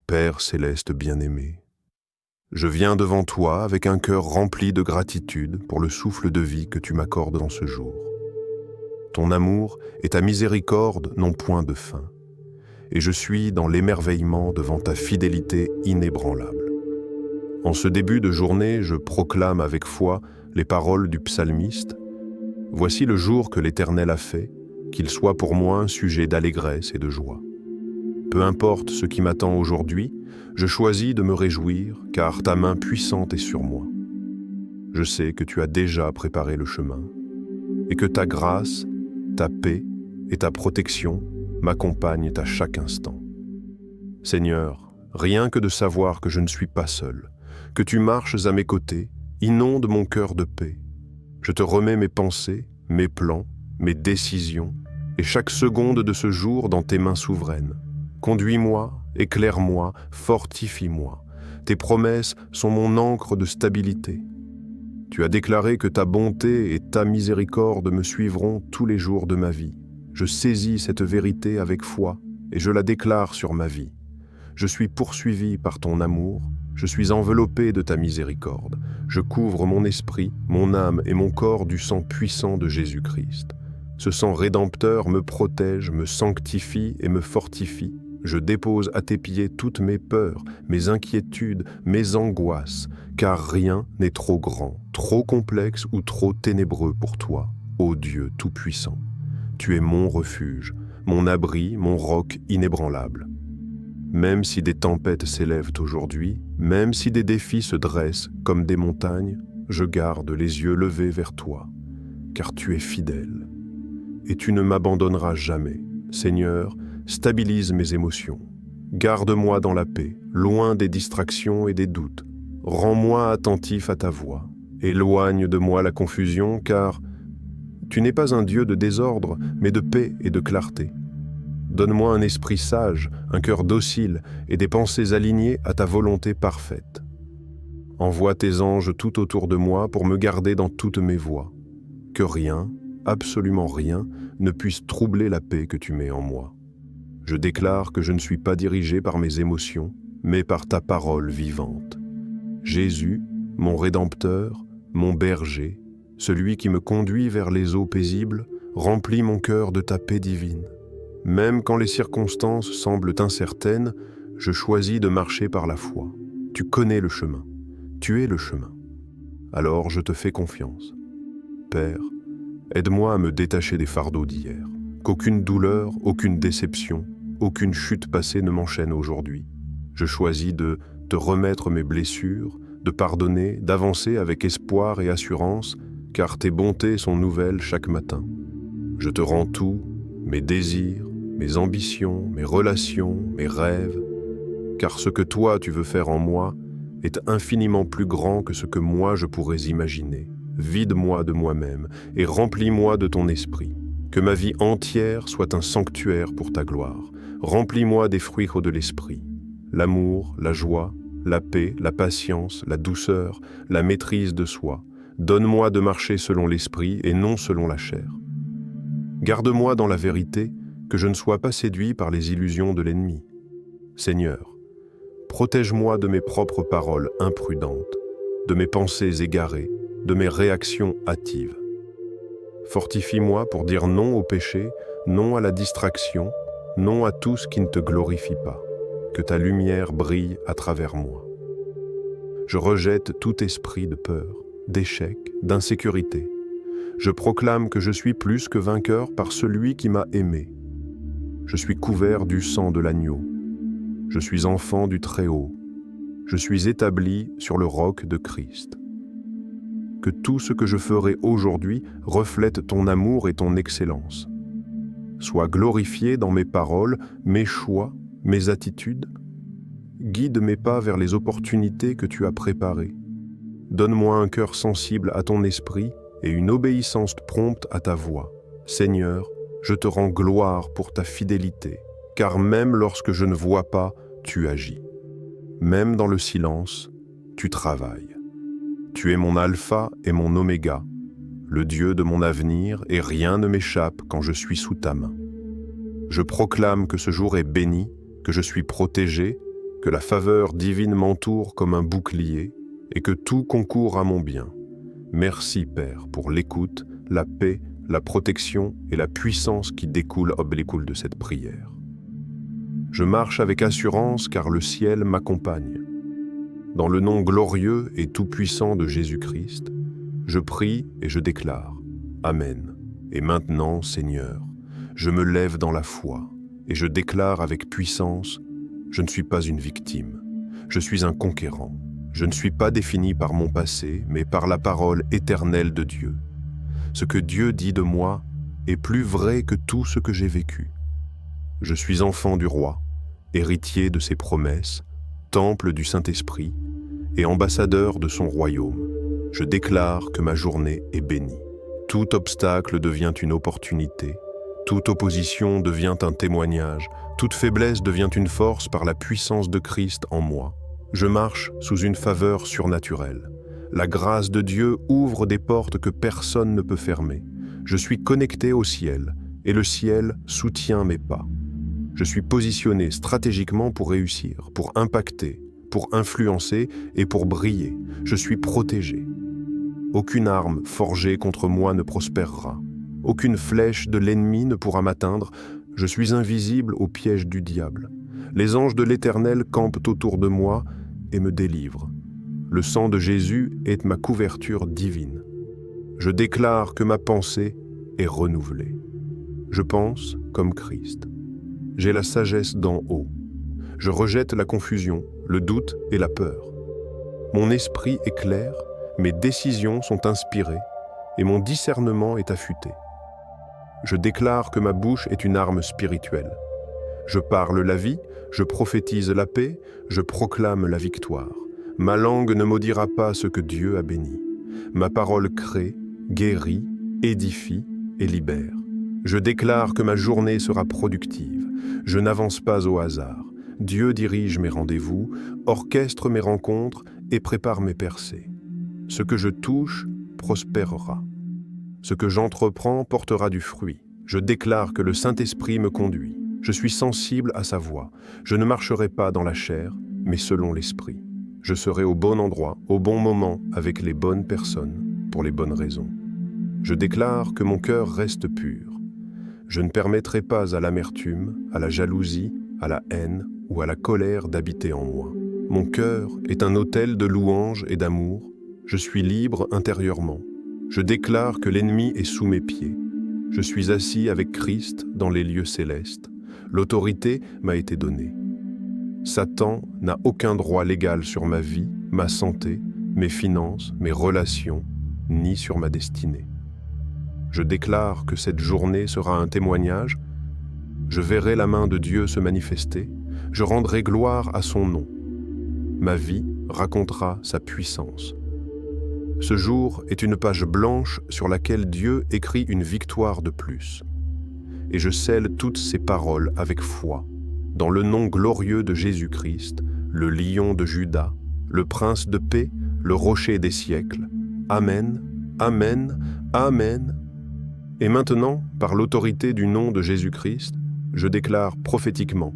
Père céleste bien-aimé, je viens devant toi avec un cœur rempli de gratitude pour le souffle de vie que tu m'accordes dans ce jour. Ton amour et ta miséricorde n'ont point de fin, et je suis dans l'émerveillement devant ta fidélité inébranlable. En ce début de journée, je proclame avec foi les paroles du psalmiste. Voici le jour que l'Éternel a fait, qu'il soit pour moi un sujet d'allégresse et de joie. Peu importe ce qui m'attend aujourd'hui, je choisis de me réjouir, car ta main puissante est sur moi. Je sais que tu as déjà préparé le chemin, et que ta grâce, ta paix et ta protection m'accompagnent à chaque instant. Seigneur, rien que de savoir que je ne suis pas seul, que tu marches à mes côtés, inonde mon cœur de paix. Je te remets mes pensées, mes plans, mes décisions, et chaque seconde de ce jour dans tes mains souveraines. Conduis-moi, éclaire-moi, fortifie-moi. Tes promesses sont mon ancre de stabilité. Tu as déclaré que ta bonté et ta miséricorde me suivront tous les jours de ma vie. Je saisis cette vérité avec foi et je la déclare sur ma vie. Je suis poursuivi par ton amour, je suis enveloppé de ta miséricorde. Je couvre mon esprit, mon âme et mon corps du sang puissant de Jésus-Christ. Ce sang rédempteur me protège, me sanctifie et me fortifie. Je dépose à tes pieds toutes mes peurs, mes inquiétudes, mes angoisses, car rien n'est trop grand, trop complexe ou trop ténébreux pour toi, ô Dieu Tout-Puissant. Tu es mon refuge, mon abri, mon roc inébranlable. Même si des tempêtes s'élèvent aujourd'hui, même si des défis se dressent comme des montagnes, je garde les yeux levés vers toi, car tu es fidèle. Et tu ne m'abandonneras jamais. Seigneur, stabilise mes émotions. Garde-moi dans la paix, loin des distractions et des doutes. Rends-moi attentif à ta voix. Éloigne de moi la confusion, car tu n'es pas un Dieu de désordre, mais de paix et de clarté. Donne-moi un esprit sage, un cœur docile et des pensées alignées à ta volonté parfaite. Envoie tes anges tout autour de moi pour me garder dans toutes mes voies. Que rien, absolument rien, ne puisse troubler la paix que tu mets en moi. Je déclare que je ne suis pas dirigé par mes émotions, mais par ta parole vivante. Jésus, mon Rédempteur, mon berger, celui qui me conduit vers les eaux paisibles, remplis mon cœur de ta paix divine. Même quand les circonstances semblent incertaines, je choisis de marcher par la foi. Tu connais le chemin. Tu es le chemin. Alors je te fais confiance. Père, aide-moi à me détacher des fardeaux d'hier. Qu'aucune douleur, aucune déception, aucune chute passée ne m'enchaîne aujourd'hui. Je choisis de te remettre mes blessures, de pardonner, d'avancer avec espoir et assurance, car tes bontés sont nouvelles chaque matin. Je te rends tout, mes désirs, mes ambitions, mes relations, mes rêves, car ce que toi tu veux faire en moi est infiniment plus grand que ce que moi je pourrais imaginer. Vide-moi de moi-même et remplis-moi de ton esprit. Que ma vie entière soit un sanctuaire pour ta gloire. Remplis-moi des fruits de l'esprit, l'amour, la joie, la paix, la patience, la douceur, la maîtrise de soi. Donne-moi de marcher selon l'esprit et non selon la chair. Garde-moi dans la vérité, que je ne sois pas séduit par les illusions de l'ennemi. Seigneur, protège-moi de mes propres paroles imprudentes, de mes pensées égarées, de mes réactions hâtives. Fortifie-moi pour dire non au péché, non à la distraction, non à tout ce qui ne te glorifie pas. Que ta lumière brille à travers moi. Je rejette tout esprit de peur, d'échec, d'insécurité. Je proclame que je suis plus que vainqueur par celui qui m'a aimé. Je suis couvert du sang de l'agneau. Je suis enfant du Très-Haut. Je suis établi sur le roc de Christ. Que tout ce que je ferai aujourd'hui reflète ton amour et ton excellence. Sois glorifié dans mes paroles, mes choix, mes attitudes. Guide mes pas vers les opportunités que tu as préparées. Donne-moi un cœur sensible à ton esprit et une obéissance prompte à ta voix. Seigneur, je te rends gloire pour ta fidélité, car même lorsque je ne vois pas, tu agis. Même dans le silence, tu travailles. Tu es mon alpha et mon oméga, le Dieu de mon avenir, et rien ne m'échappe quand je suis sous ta main. Je proclame que ce jour est béni, que je suis protégé, que la faveur divine m'entoure comme un bouclier et que tout concourt à mon bien. Merci, Père, pour l'écoute, la paix, la protection et la puissance qui découlent de cette prière. Je marche avec assurance car le ciel m'accompagne. Dans le nom glorieux et tout-puissant de Jésus-Christ, je prie et je déclare « Amen ». Et maintenant, Seigneur, je me lève dans la foi et je déclare avec puissance « Je ne suis pas une victime, je suis un conquérant. Je ne suis pas défini par mon passé, mais par la parole éternelle de Dieu. Ce que Dieu dit de moi est plus vrai que tout ce que j'ai vécu. Je suis enfant du roi, héritier de ses promesses, temple du Saint-Esprit et ambassadeur de son royaume. Je déclare que ma journée est bénie. Tout obstacle devient une opportunité, toute opposition devient un témoignage, toute faiblesse devient une force par la puissance de Christ en moi. Je marche sous une faveur surnaturelle. La grâce de Dieu ouvre des portes que personne ne peut fermer. Je suis connecté au ciel et le ciel soutient mes pas. Je suis positionné stratégiquement pour réussir, pour impacter, pour influencer et pour briller. Je suis protégé. Aucune arme forgée contre moi ne prospérera. Aucune flèche de l'ennemi ne pourra m'atteindre. Je suis invisible au piège du diable. Les anges de l'Éternel campent autour de moi et me délivrent. Le sang de Jésus est ma couverture divine. Je déclare que ma pensée est renouvelée. Je pense comme Christ. J'ai la sagesse d'en haut. Je rejette la confusion, le doute et la peur. Mon esprit est clair, mes décisions sont inspirées et mon discernement est affûté. Je déclare que ma bouche est une arme spirituelle. Je parle la vie, je prophétise la paix, je proclame la victoire. Ma langue ne maudira pas ce que Dieu a béni. Ma parole crée, guérit, édifie et libère. Je déclare que ma journée sera productive. Je n'avance pas au hasard. Dieu dirige mes rendez-vous, orchestre mes rencontres et prépare mes percées. Ce que je touche prospérera. Ce que j'entreprends portera du fruit. Je déclare que le Saint-Esprit me conduit. Je suis sensible à sa voix. Je ne marcherai pas dans la chair, mais selon l'Esprit. Je serai au bon endroit, au bon moment, avec les bonnes personnes, pour les bonnes raisons. Je déclare que mon cœur reste pur. Je ne permettrai pas à l'amertume, à la jalousie, à la haine ou à la colère d'habiter en moi. Mon cœur est un autel de louange et d'amour. Je suis libre intérieurement. Je déclare que l'ennemi est sous mes pieds. Je suis assis avec Christ dans les lieux célestes. L'autorité m'a été donnée. Satan n'a aucun droit légal sur ma vie, ma santé, mes finances, mes relations, ni sur ma destinée. Je déclare que cette journée sera un témoignage. Je verrai la main de Dieu se manifester. Je rendrai gloire à son nom. Ma vie racontera sa puissance. Ce jour est une page blanche sur laquelle Dieu écrit une victoire de plus. Et je scelle toutes ces paroles avec foi, dans le nom glorieux de Jésus-Christ, le lion de Juda, le prince de paix, le rocher des siècles. Amen, Amen, Amen. Et maintenant, par l'autorité du nom de Jésus-Christ, je déclare prophétiquement,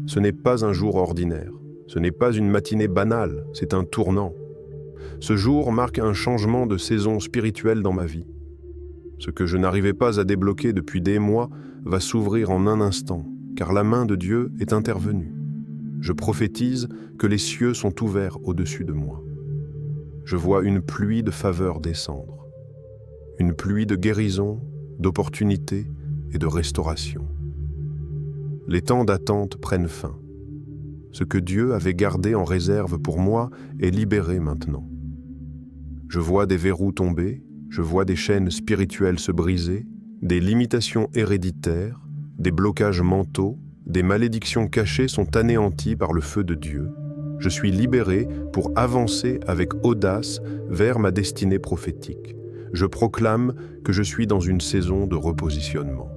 ce n'est pas un jour ordinaire, ce n'est pas une matinée banale, c'est un tournant. Ce jour marque un changement de saison spirituelle dans ma vie. Ce que je n'arrivais pas à débloquer depuis des mois va s'ouvrir en un instant, car la main de Dieu est intervenue. Je prophétise que les cieux sont ouverts au-dessus de moi. Je vois une pluie de faveur descendre, une pluie de guérison, d'opportunités et de restauration. Les temps d'attente prennent fin. Ce que Dieu avait gardé en réserve pour moi est libéré maintenant. Je vois des verrous tomber, je vois des chaînes spirituelles se briser, des limitations héréditaires, des blocages mentaux, des malédictions cachées sont anéanties par le feu de Dieu. Je suis libéré pour avancer avec audace vers ma destinée prophétique. Je proclame que je suis dans une saison de repositionnement.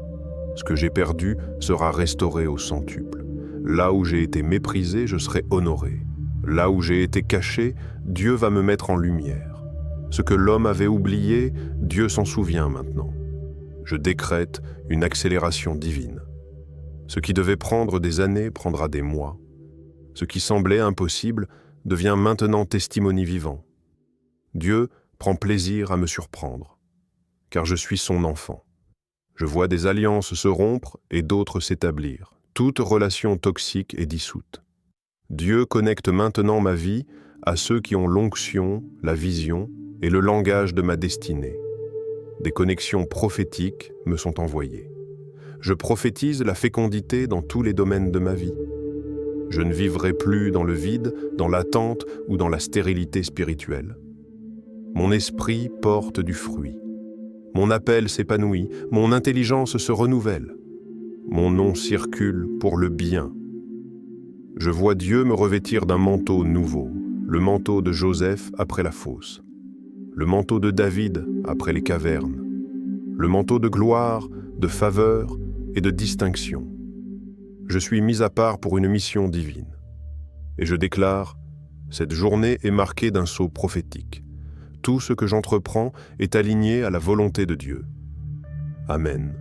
Ce que j'ai perdu sera restauré au centuple. Là où j'ai été méprisé, je serai honoré. Là où j'ai été caché, Dieu va me mettre en lumière. Ce que l'homme avait oublié, Dieu s'en souvient maintenant. Je décrète une accélération divine. Ce qui devait prendre des années prendra des mois. Ce qui semblait impossible devient maintenant testimony vivant. Dieu prend plaisir à me surprendre, car je suis son enfant. Je vois des alliances se rompre et d'autres s'établir. Toute relation toxique est dissoute. Dieu connecte maintenant ma vie à ceux qui ont l'onction, la vision et le langage de ma destinée. Des connexions prophétiques me sont envoyées. Je prophétise la fécondité dans tous les domaines de ma vie. Je ne vivrai plus dans le vide, dans l'attente ou dans la stérilité spirituelle. Mon esprit porte du fruit. Mon appel s'épanouit, mon intelligence se renouvelle. Mon nom circule pour le bien. Je vois Dieu me revêtir d'un manteau nouveau, le manteau de Joseph après la fosse, le manteau de David après les cavernes, le manteau de gloire, de faveur et de distinction. Je suis mis à part pour une mission divine. Et je déclare, cette journée est marquée d'un sceau prophétique. Tout ce que j'entreprends est aligné à la volonté de Dieu. Amen.